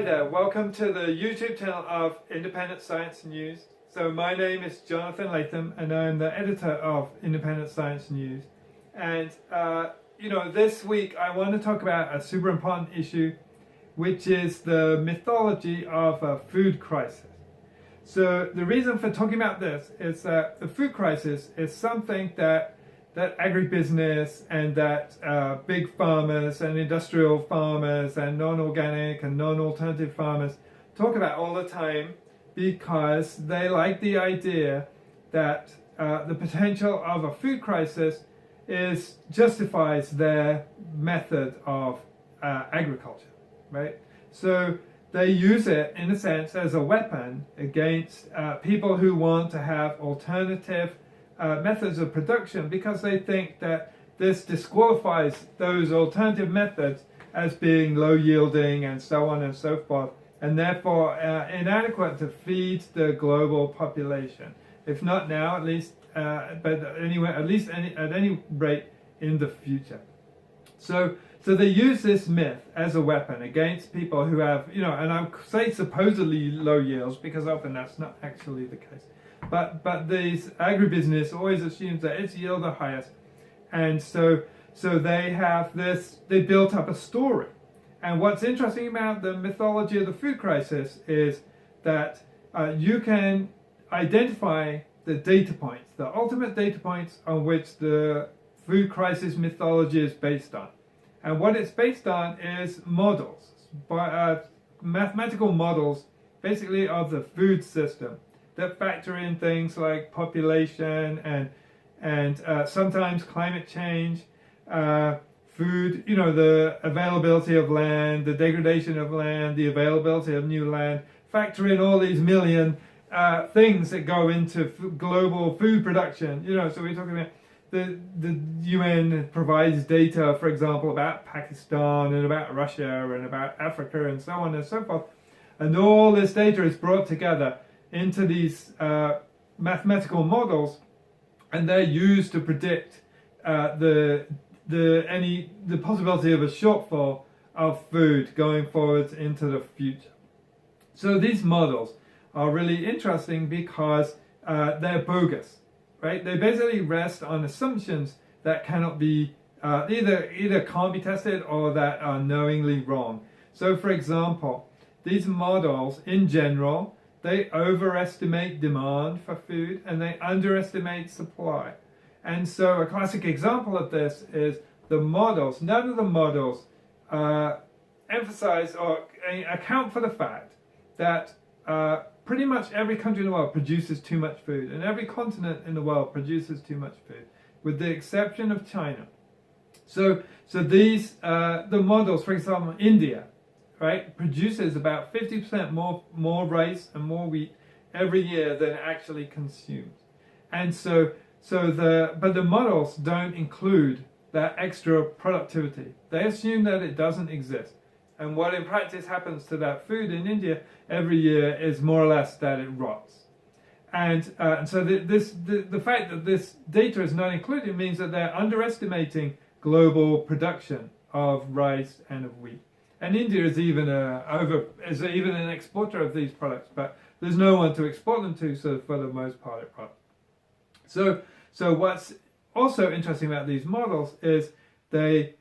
Hi there, welcome to the YouTube channel of Independent Science News. So my name is Jonathan Latham and I'm the editor of Independent Science News. And this week I want to talk about a super important issue, which is the mythology of a food crisis. So the reason for talking about this is that the food crisis is something that agribusiness and that big farmers and industrial farmers and non-organic and non-alternative farmers talk about all the time, because they like the idea that the potential of a food crisis justifies their method of agriculture, right? So they use it in a sense as a weapon against people who want to have alternative methods of production, because they think that this disqualifies those alternative methods as being low yielding and so on and so forth, and therefore inadequate to feed the global population. If not now, at least, but anyway, at least at any rate in the future. So they use this myth as a weapon against people who have, and I say supposedly low yields because often that's not actually the case. But these agribusiness always assumes that its yield are highest, and so they have this. They built up a story, and what's interesting about the mythology of the food crisis is that you can identify the data points, the ultimate data points on which the food crisis mythology is based on, and what it's based on is models, mathematical models, basically of the food system, that factor in things like population and sometimes climate change, food, the availability of land, the degradation of land, the availability of new land, factor in all these million things that go into global food production. So we're talking about the UN provides data, for example, about Pakistan and about Russia and about Africa and so on and so forth. And all this data is brought together into these mathematical models, and they're used to predict the possibility of a shortfall of food going forwards into the future. So these models are really interesting because they're bogus, right? They basically rest on assumptions that cannot be either can't be tested or that are knowingly wrong. So, for example, these models in general, they overestimate demand for food and they underestimate supply. And so a classic example of this is the models. None of the models emphasize or account for the fact that pretty much every country in the world produces too much food, and every continent in the world produces too much food, with the exception of China. So these, the models, for example, India, right, produces about 50% more rice and more wheat every year than it actually consumes. And but the models don't include that extra productivity. They assume that it doesn't exist. And what in practice happens to that food in India every year is more or less that it rots. And so the fact that this data is not included means that they're underestimating global production of rice and of wheat. And India is even an exporter of these products, but there's no one to export them to, so for the most part it rots. So what's also interesting about these models is they're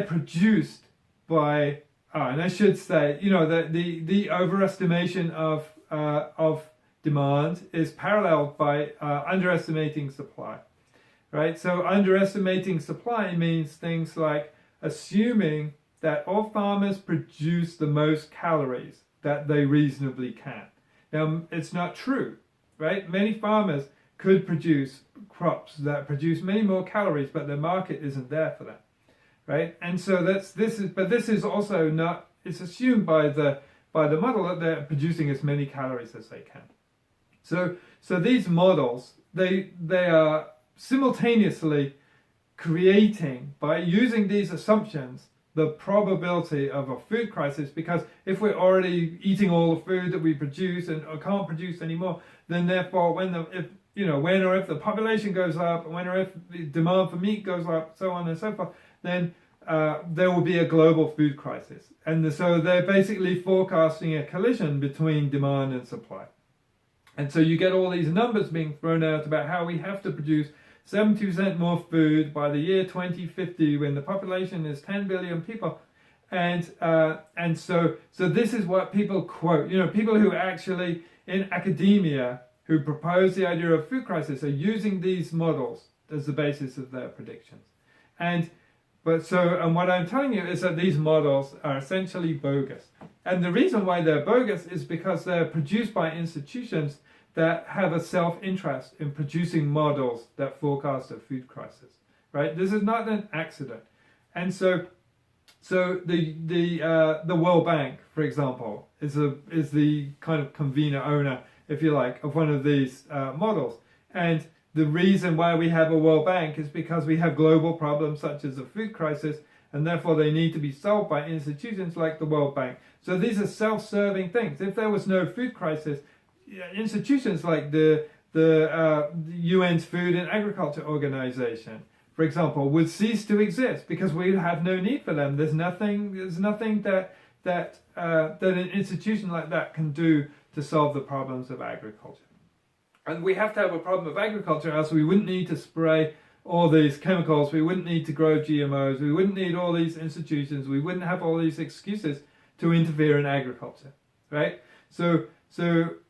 produced by, and I should say, the overestimation of demand is paralleled by underestimating supply, right? So underestimating supply means things like assuming that all farmers produce the most calories that they reasonably can. Now, it's not true, right? Many farmers could produce crops that produce many more calories, but the market isn't there for that, right? And so this is also not, it's assumed by the model that they're producing as many calories as they can. So these models, they are simultaneously creating, by using these assumptions, the probability of a food crisis, because if we're already eating all the food that we produce and can't produce anymore, then therefore when or if the population goes up, when or if the demand for meat goes up, so on and so forth, then there will be a global food crisis. And so they're basically forecasting a collision between demand and supply. And so you get all these numbers being thrown out about how we have to produce 70% more food by the year 2050 when the population is 10 billion people. And so this is what people quote. People who actually in academia who propose the idea of food crisis are using these models as the basis of their predictions. And what I'm telling you is that these models are essentially bogus. And the reason why they're bogus is because they're produced by institutions that have a self-interest in producing models that forecast a food crisis, right? This is not an accident. And so the World Bank, for example, is the kind of convener owner, if you like, of one of these models. And the reason why we have a World Bank is because we have global problems such as a food crisis, and therefore they need to be solved by institutions like the World Bank. So these are self-serving things. If there was no food crisis, institutions like the UN's Food and Agriculture Organization, for example, would cease to exist because we have no need for them. There's nothing that an institution like that can do to solve the problems of agriculture. And we have to have a problem of agriculture, else we wouldn't need to spray all these chemicals, we wouldn't need to grow GMOs, we wouldn't need all these institutions, we wouldn't have all these excuses to interfere in agriculture, right? So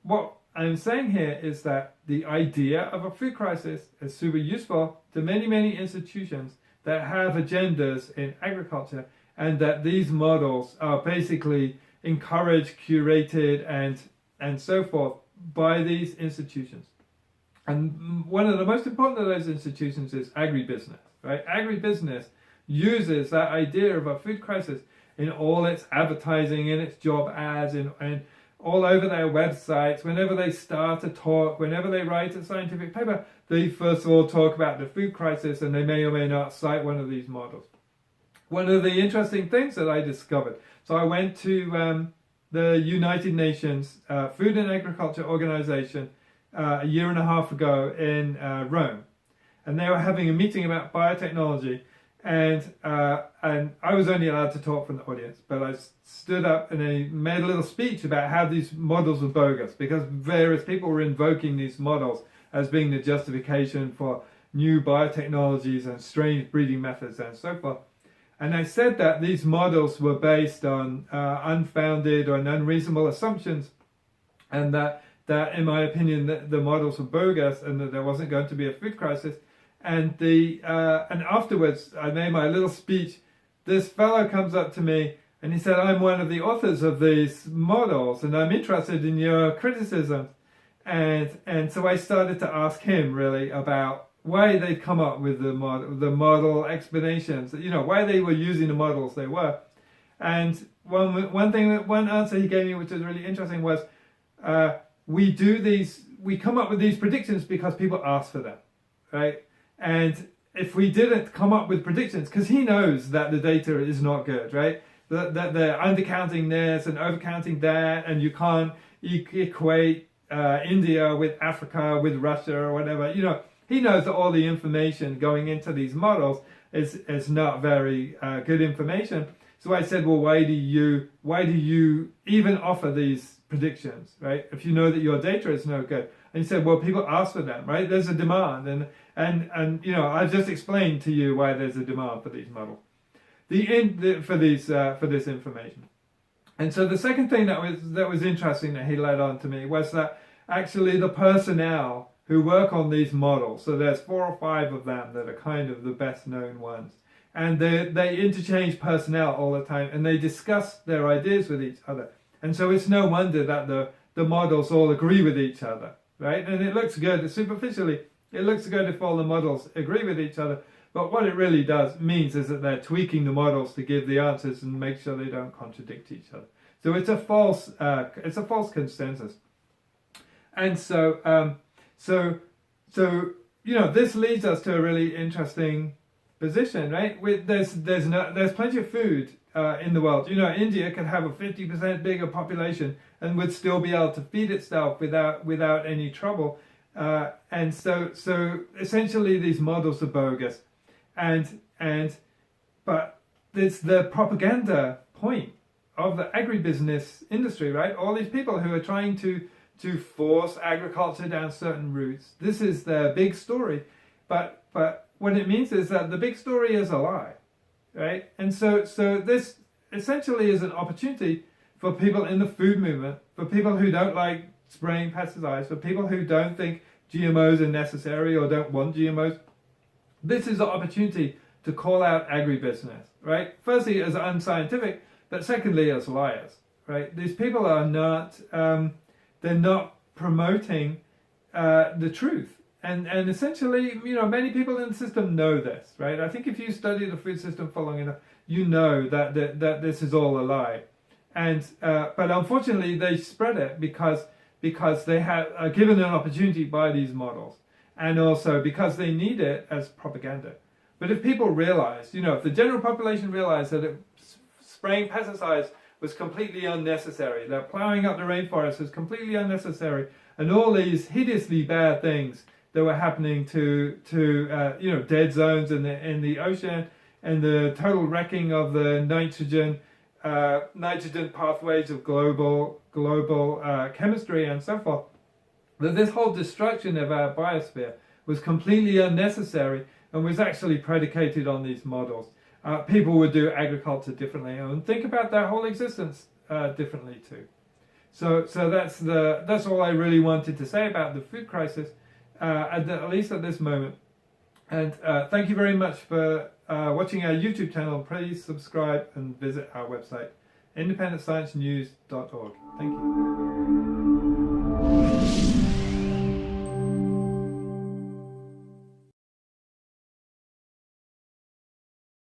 what I'm saying here is that the idea of a food crisis is super useful to many institutions that have agendas in agriculture, and that these models are basically encouraged, curated, and so forth by these institutions. And one of the most important of those institutions is agribusiness, right? Agribusiness uses that idea of a food crisis in all its advertising, in its job ads, and all over their websites. Whenever they start a talk, whenever they write a scientific paper, they first of all talk about the food crisis, and they may or may not cite one of these models. One of the interesting things that I discovered, so I went to the United Nations Food and Agriculture Organization a year and a half ago in Rome, and they were having a meeting about biotechnology, and I was only allowed to talk from the audience, but I stood up and I made a little speech about how these models were bogus, because various people were invoking these models as being the justification for new biotechnologies and strange breeding methods and so forth. And I said that these models were based on unfounded or unreasonable assumptions, and that in my opinion, the models were bogus, and that there wasn't going to be a food crisis. And afterwards, I made my little speech. This fellow comes up to me and he said, "I'm one of the authors of these models, and I'm interested in your criticisms." And so I started to ask him really about why they'd come up with the model explanations, why they were using the models they were. And one answer he gave me, which was really interesting, was we come up with these predictions because people ask for them, right? And if we didn't come up with predictions, because he knows that the data is not good, right? That they're undercounting this and overcounting that, and you can't equate India with Africa, with Russia, or whatever. He knows that all the information going into these models is not very good information. So I said, well, why do you even offer these predictions, right? If you know that your data is no good. And he said, well, people ask for them, right? There's a demand, and I've just explained to you why there's a demand for these models, for this information. And so the second thing that was interesting that he led on to me was that actually the personnel who work on these models, so there's 4 or 5 of them that are kind of the best known ones, and they interchange personnel all the time, and they discuss their ideas with each other. And so it's no wonder that the models all agree with each other, right? And it looks good superficially. It looks good if all the models agree with each other, but what it really means is that they're tweaking the models to give the answers and make sure they don't contradict each other. So it's a false consensus. And so this leads us to a really interesting position, right? There's plenty of food in the world. India could have a 50% bigger population and would still be able to feed itself without any trouble. And so essentially these models are bogus, but it's the propaganda point of the agribusiness industry, right? All these people who are trying to force agriculture down certain routes. This is the big story, but what it means is that the big story is a lie, right? And so this essentially is an opportunity for people in the food movement, for people who don't like spraying pesticides, for people who don't think GMOs are necessary or don't want GMOs. This is an opportunity to call out agribusiness, right? Firstly, as unscientific, but secondly, as liars, right? These people are not, they're not promoting the truth. And essentially, you know, many people in the system know this, right? I think if you study the food system for long enough, you know that this is all a lie. And but unfortunately, they spread it because they are given an opportunity by these models, and also because they need it as propaganda. But if people realize, you know, if the general population realized that spraying pesticides was completely unnecessary, that plowing up the rainforest was completely unnecessary, and all these hideously bad things that were happening to you know, dead zones in the ocean, and the total wrecking of the nitrogen pathways of global chemistry and so forth, that this whole destruction of our biosphere was completely unnecessary and was actually predicated on these models. People would do agriculture differently and think about their whole existence differently too. So that's all I really wanted to say about the food crisis, at least at this moment. And thank you very much for watching our YouTube channel. Please subscribe and visit our website, independentsciencenews.org. Thank you.